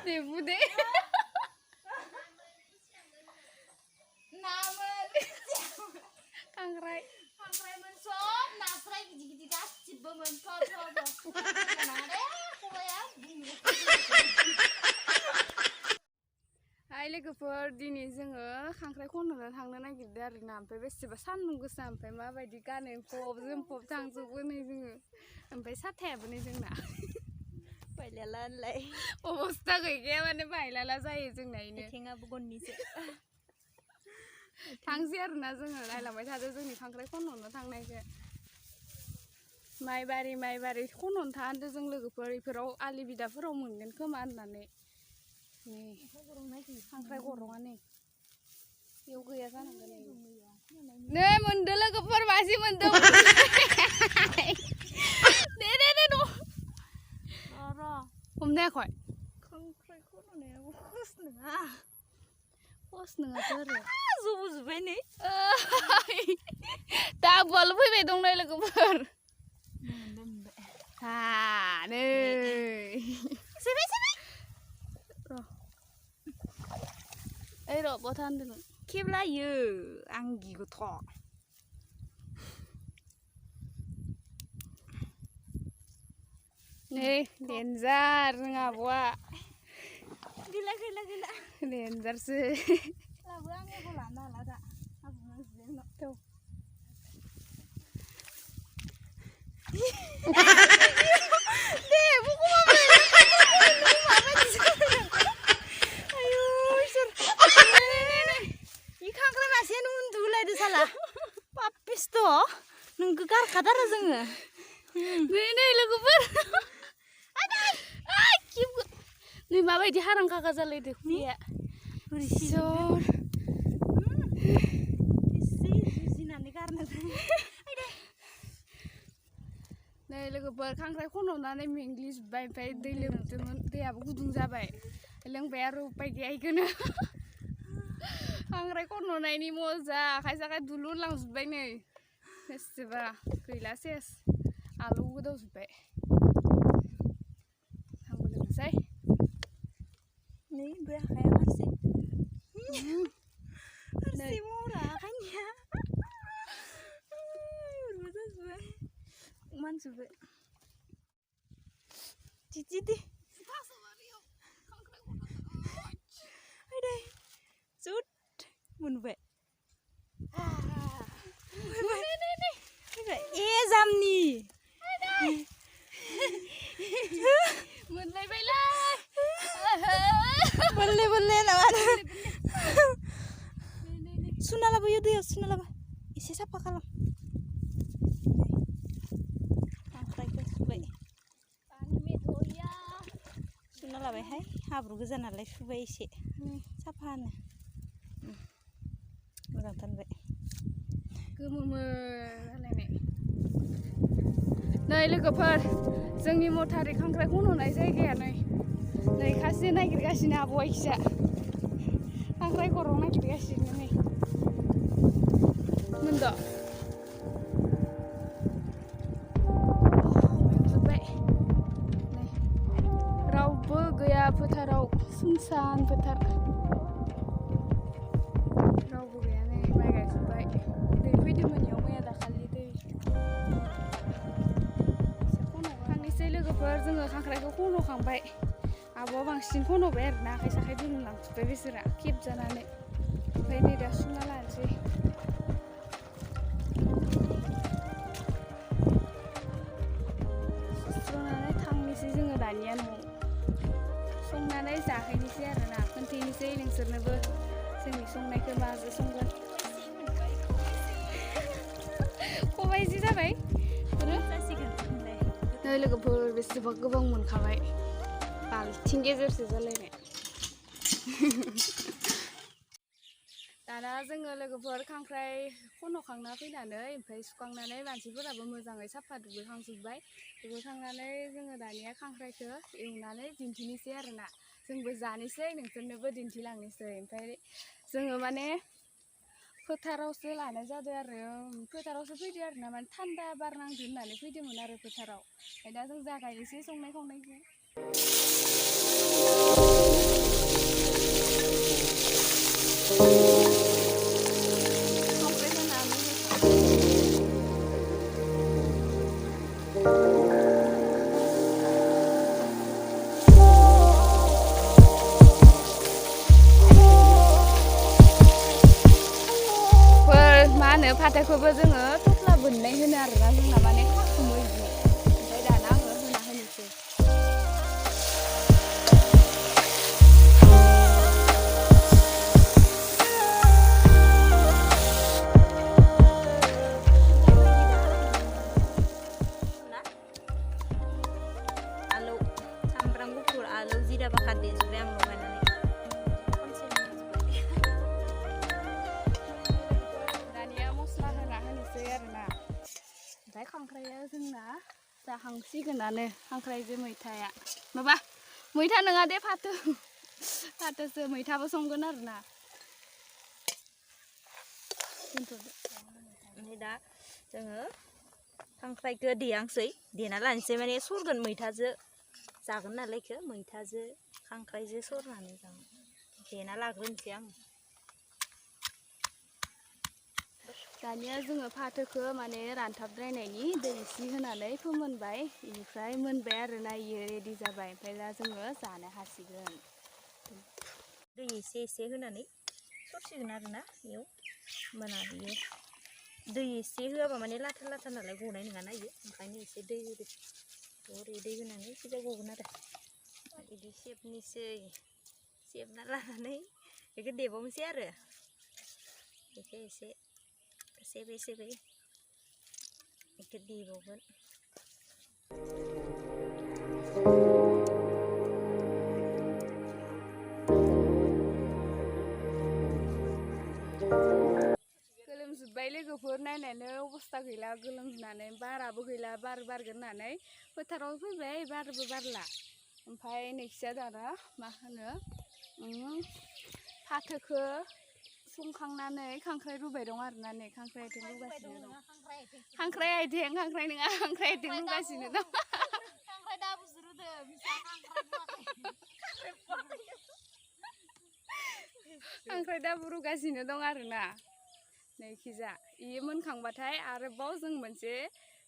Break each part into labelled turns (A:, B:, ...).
A: दे बुदे
B: नामोन
A: खांख्राइ
B: खांख्राइमोन सब नास्राय गिदिर गिदिर गासिबोमोन सब नारे खबाया
A: हाय लोगोफोर दिनै जोङो खांख्राइ खननो थांनो नागिरदों आरोना ओमफ्राय बेसेबा सान्दुं गोसा ओमफ्राय माबायदि गानो फब जोमफब थांजोबो नै जोङो ओमफ्राय साथायाबो नै जोंना
B: बायलाला होनलाय
A: अबस्था गैखाया माने बायलाला जायो जोंना इनो
B: आथिङाबो गननिसो
A: थांसै आरोना जोङो नायलांबाय थादो जोंनि खांख्राइ खननो थांनायखौ माइबारि खननो थांदों जों लोगोफोर इफोराव आलि बिदाफोराव मोनगोन खोमा होननानै खांख्राइ गरंआ नै बेयाव गैया जानांगोन नै मोनदों लोगोफोर मासे मोनदों दे हमनो हायाखै
B: खांख्राइ खननायाबो खस नङा
A: आरो
B: जबोजोब्बाय नै
A: दाबुआल' फैबाय दं नै लोगोफोर नै ओइ र' बथा होनदोंमोन
B: खेबलायो आं गिगोथ'
A: नै देन्जार जों आब'आ
B: गैला
A: देन्जारसो
B: लाबो आं एखौ लानो हाला दा आबौनाव जिरायनो
A: दे
B: खांख्राइ मासेयानो उन्दुलायदो साला पापिस्त' नोंखौ गारखादारो जोङो
A: नै लोगोफोर नै माबायदि हारां खागा जालायदो खुगाया
B: जुजिनानै गारनो
A: नै लोगोफोर खांख्राइ खन'नानै मेंग्लिजोब्बाय ओमफ्राय दै लोमदोंमोन दैयाबो गुदुं जाबाय लोंबाय आरो उपाय गैया इखौनो खांख्राइ खन'नायनि मजा आखाइ दुलुर लांजोब्बाय नै बेसेबा गैला सेस आलौ गोदावजोब्बाय आंबो लोंनोसै
B: नै बे आखाइया फारसे मरा आखाइनिया जाजोब्बाय मानजोब्बाय दे जुद मोनबाय ए जामनि
A: मोनलायबायलै
B: बल्ले नामा सुना लाबोयो दैयाव सुना लाबो एसे साफा खालाम खांख्राइखौ सुबाय सुना लाबायहाय हाब्रु गोजा नालाय सुबाय एसे साफानो मोजांथार नुबाय
A: गोमोमो जालायनाय नै लोगोफोर जोंनि मथारि खांख्राइ खन'नाय जायगाया नै खासे नागिरगासिनो आब'आ इखिजा खांख्राइ गरं नागिरगासिनो नै मोनद' मोनजोब्बाय नै रावबो गैया फोथाराव सुनसान फोथार रावबो गैया नै माइ गायजोब्बाय दै फैदोंमोन इयाव मैया दाखालि दै थांनोसै लोगोफोर जोङो खांख्राइखौ खन'खांबाय आब'आ बांसिन खन'बाय आरोना आखाइ दुलुर लांजोब्बाय बिसोरा खेबजानानै ओमफ्राय नै दा सुना लानोसै सुस्र'नानै थांनोसै जोङो दानिया न'आव संनानै जाहैनोसै आरोना खोन्थानोसै नोंसोरनोबो जोंनि संनायखौ माजों संगोन खबाइसे जाबाय नै लोगोफोर बेसेबा गोबां मोनखाबाय बाल्थिं गेजेरसो जालायनाय दाना जोङो लोगोफोर खांख्राइ खन'खांना फैनानै ओमफ्राय सुखांनानै मानसिफोराबो मोजाङै साफा दुगैखांजोब्बाय दुगैखांनानै जोङो दानिया खांख्राइखौ एवनानै दिन्थिनोसै आरोना जोंबो जानोसै नोंसोरनोबो दिन्थिलांनोसै ओमफ्राय जोङो माने फोथारावसो लानाय जादों आरो फोथारावसो फैदो आरोना माने थान्दा बार नांदो होननानै फैदोंमोन आरो फोथाराव ओमफ्राय दा जों जागायनोसै संनाय खावनायखौ होनो फाथोखौबो जोङो थफ्ला बोननाय होनो आरोना जोंना माने खाखुमो इदि ओमफ्राय दाना आङो होना होनोसै
B: आलौ सामब्राम गुफुर आलौ जिरा बाखार देजोब्बाय आं लगायनानै
A: दानिया मस्ला होना होनोसै आरोना ओमफ्राय खांख्राइया जोंना जाहांसिगोनानो खांख्राइजों मैथाया माबा मैथा नङा दे फाथोसो मैथाबो संगोन आरोना
B: ओमफ्राय दा जोङो खांख्राइखौ देयांसै देना लानोसै माने सरगोन मैथाजों जागोन नालाय इखो मैथाजों खांख्राइजों सरनानै जागोन देना लाग्रोनोसै आं
A: दानिया जोङो फाथोखौ माने रानथाबद्रायनायनि दै इसे होनानै फोमोनबाय बेनिफ्राय मोनबाय आरोना इयो रेडि जाबाय ओमफ्राय दा जोङो जानो हासिगोन
B: दै एसे होनानै सरसिगोन आरोना इयाव होमबाना बियो दै एसे होआबा माने लाथा लाथा नालाय गनाय नङाना इयो ओंखायनो एसे दै होदो ओरै दै होनानै सिदा गगोन आरो बिदि सेबना लानानै बेखौ देबावनोसै आरो बेखौ एसे सेबै बेखौ देबावगोन
A: गोलोमजोब्बाय लोगोफोर नायनानै अबस्था गैला गोलोमजोबनानै बाराबो गैला बार बारगोन होननानै फोथाराव फैबाय बारबो बारला ओमफ्राय नैखिजा दाना मा होनो फाथोखौ संखांनानै खांख्राइ रुबाय दं आरोना नै खांख्राइ आथिं रुगासिनो दं खांख्राइ आथिं नङा खांख्राइ आथिं रुगासिनो दं
B: खांख्राइ दाबुसो रुदो बिसा
A: खांख्राइ दाबु रुगासिनो दं आरोना नैखिजा इयो मोनखांबाथाय आरोबाव जों मोनसे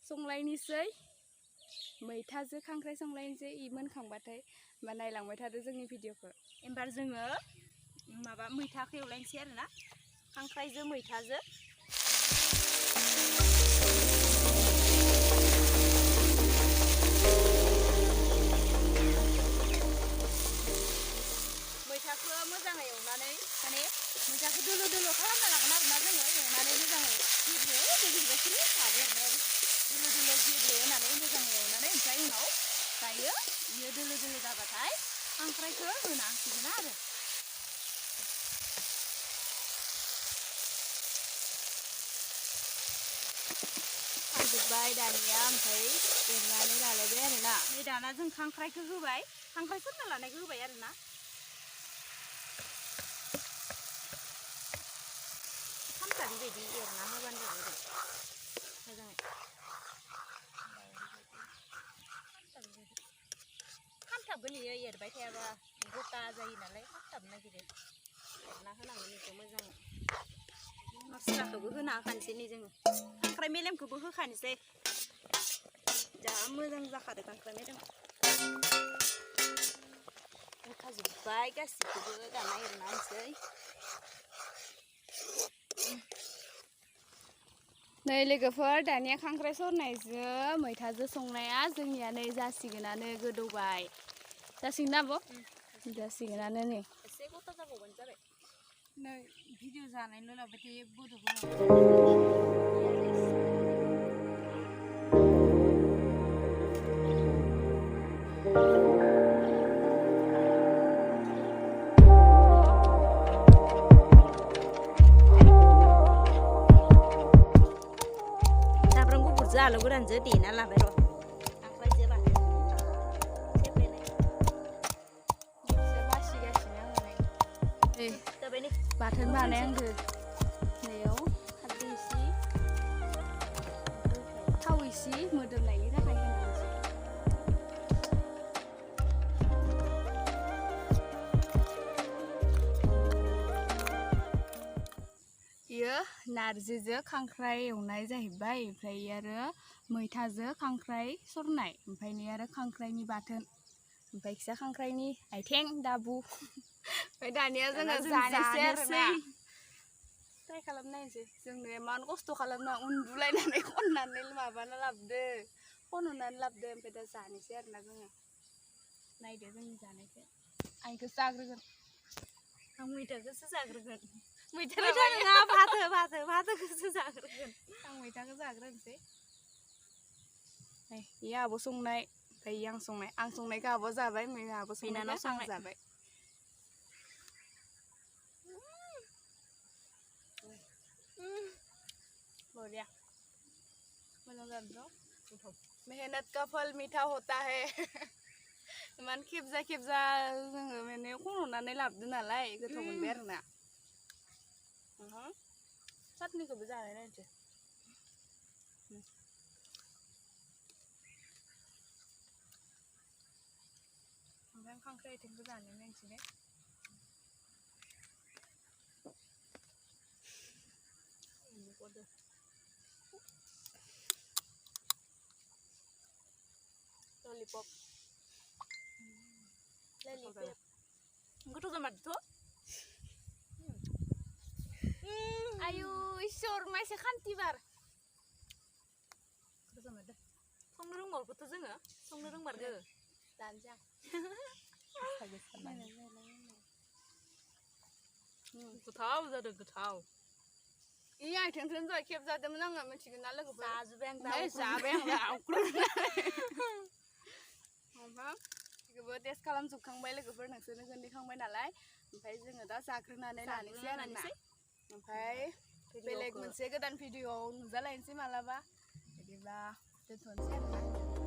A: संलायनोसै मैथाजों खांख्राइ संलायनोसै इ मोनखांबाथाय होमबा नायलांबाय थादो जोंनि भिडिअखौ
B: एबार जोङो माबा मैथाखौ एवलायनोसै आरोना खांख्राइजों मैथाजों मैथाखौ मोजाङै एवनानै माने मैथाखौ दोलो दोलो खालामना लागोन आरोना जोङो एवनानै मोजाङै गेब्लेगासिनो माबायो आरोना दोलो दोलो गेब्ले होनानै मोजाङै एवनानै ओमफ्राय उनाव दायो बियो दोलो दोलो जाबाथाय खांख्राइखौ होना होसिगोन आरो
A: खांजोब्बाय दानिया ओमफ्राय एरनानै लालायबाय आरोना
B: नै दाना जों खांख्राइखौ होबाय खांख्राइ फोरना लानायखौ होबाय आरोना खामथा बेबायदि एरना होबानो जाबाय मोजाङै खामथाबगोन इयो एरबाय थायाबा गथा जायो नालाय खामथाबनो नागिरो एरना होनांगोन बेखौ मोजाङै मस्लाखौबो होना होखानोसै नै जोङो खांख्राइ मेलेमखौबो होखानोसै जा मोजां जाखादों खांख्राइ मेलेम होखाजोब्बाय गासिखौबो दाना एरना होनोसै
A: नै लोगोफोर दानिया खांख्राइ सरनायजों मैथाजों संनाया जोंनिया नै जासिगोनानो गोदौबाय जासिगोन ना आब' जासिगोनानो नै
B: एसे गथा जाबावबानो जाबाय
A: नै भिडिअ जानायल' लाबाय थायो बड'बो
B: सामब्राम गुफुरजों आलु गोरानजों देना लाबाय र' खांख्राइजों बाथोन सेफ्लेनाय
A: बासिगासिनो आङो नै
B: जाबाय नै
A: बाथोन बानायहांदो नैयाव खारदै इसे थाव इसे मोदोमनायनि थाखाय होनांसै इयो नारजिजों खांख्राइ एवनाय जाहैबाय ओमफ्राय आरो मैथाजों खांख्राइ सरनाय ओमफ्राय नै आरो खांख्राइनि बाथोन ओमफ्राय खिजा खांख्राइनि आथिं दाबु ओमफ्राय दानिया जोङो जानोसै आरोना ट्राइ खालामनायनोसै जोंनो इमान खस्थ' खालामना उन्दुलायनानै खननानै माबाना लाबोदो खननानै लाबोदो ओमफ्राय दा जानोसै आरोना जोङो नायदो जोंनि जानायखौ आं इखौ जाग्रोगोन
B: आं मैथाखौसो जाग्रोगोन
A: मैथा
B: नङा भातखौसो जाग्रोगोन
A: आं मैथाखौ जाग्रोनोसै नै इयो आब' संनाय ओमफ्राय इयो आं संनायखौ आब' जाबाय आब'
B: बिनानाव
A: संनायखौ आं
B: संनाय
A: जाबाय बढ़िया मोजां जादों
B: गोथाव
A: मेहनत का फल मीठा होता है इमान खेबजा जोङो माने खन'नानै लाबोदो नालाय गोथाव मोनबाय आरोना चाटनिखौबो जानाय नायनोसै ओमफ्राय आं खांख्राइ आथिंखौ जानाय नायनोसै दे ललिपप
B: गोथाव जामारदोंथ'
A: आयु इसोर माइसे खान्थिबार
B: गोथाव जामारदों संनो रोंबावगोथ' जोङो संनो रोंमारगो
A: दानोसै आं
B: गोथाव जादों गोथाव
A: इ आथिंखौनो दहाय खेबजादोंमोन आङो मिथिगोन ना लोगोफोर
B: जाजोब्बाय आं
A: जाबाय आं ओमफ्राय बेखौबो टेस्ट खालामजोबखांबाय लोगोफोर नोंसोरनो खोन्थिखांबाय नालाय ओमफ्राय जोङो दा जाग्रोनानै लानोसै आरोना ओमफ्राय बेलेग मोनसे गोदान भिडिअ'आव नुजालायनोसै मालाबा बिदिब्ला दोनथ'नोसै आरोना